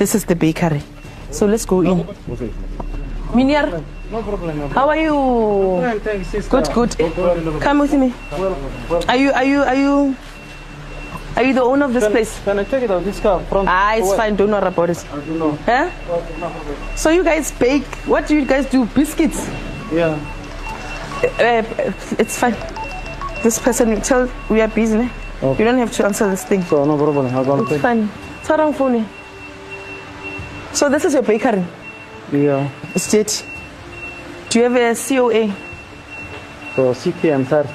This is the bakery. So let's go in. Miniar, No problem. how are you? Thanks, sister. Good. Come with me. Are you the owner of this place? Can I take it out? This car from? It's fine. Don't worry about it. I don't know. Huh? No problem. So you guys bake. What do you guys do? Biscuits. Yeah. It's fine. This person, you tell we are busy. Ne? Okay. You don't have to answer this thing. So no problem. I'm gonna It's fine. Sarang phone. So this is your bakery. Yeah. State. Do you have a COA? So CK, I'm sorry.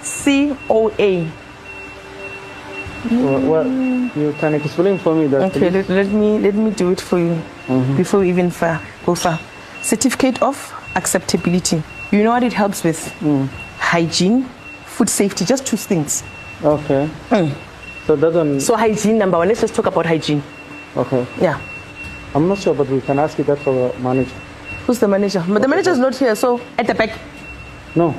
COA. Well, you can explain for me that. Okay, let me do it for you before we even go far. Certificate of acceptability. You know what it helps with? Hygiene, food safety, just two things. Okay. So that one. So hygiene, number one. Let's just talk about hygiene. Okay. Yeah. I'm not sure, but we can ask you that for the manager. Who's the manager? But the manager is not here, so at the back. No.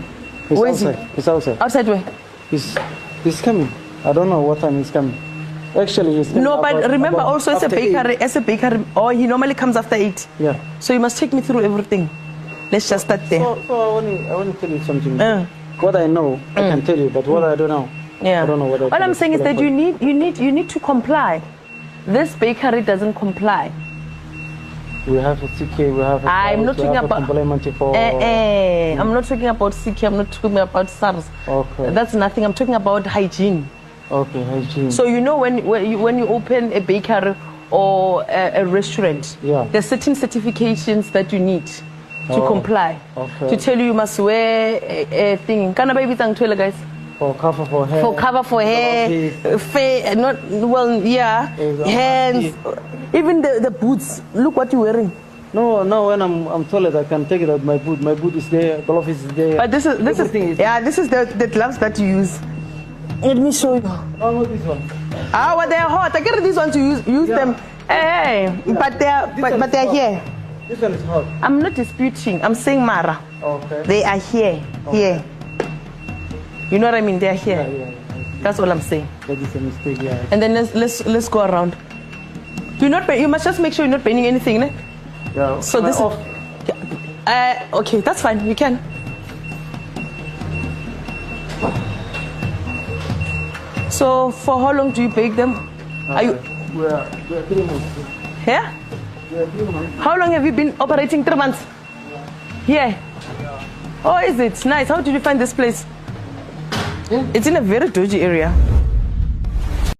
He's Where is outside. he? He's outside. Outside where? He's coming. I don't know what time he's coming. Actually, he's coming. No, but remember also as a after bakery, he normally comes after 8. Yeah. So you must take me through everything. Let's just start there. So I want to tell you something. What I know, I can tell you, but what I don't know, Yeah. I don't know what I All I'm saying is that you need to comply. This bakery doesn't comply. We have a CK, we have a I'm not talking about complement for. I'm not talking about CK, I'm not talking about SARS. Okay. That's nothing. I'm talking about hygiene. Okay, hygiene. So you know when you open a bakery or a restaurant, Yeah. there's certain certifications that you need to comply. Okay. To tell you must wear a thing. Can I baby thank you guys? For cover for hair. For cover for hair, not well, yeah, hands, even the boots. Look what you're wearing. No, when I'm toilet, I can take it out. My boot is there, glove is there. But this is the gloves that you use. Let me show you. Oh, not this one. Well, they're hot. I get these ones to use them. Hey, but they're here. This one is hot. I'm not disputing. I'm saying Mara. Okay. They are here. Here. You know what I mean? They are here. Yeah. That's all I'm saying. That is a mistake, yeah. And then let's go around. You must just make sure you're not bending anything, ne? Yeah. So this is okay, that's fine. You can. So for how long do you bake them? Are you? We are 3 months. Yeah? We are 3 months. How long have you been operating? 3 months. Here. Oh, is it nice? How did you find this place? It's in a very dodgy area.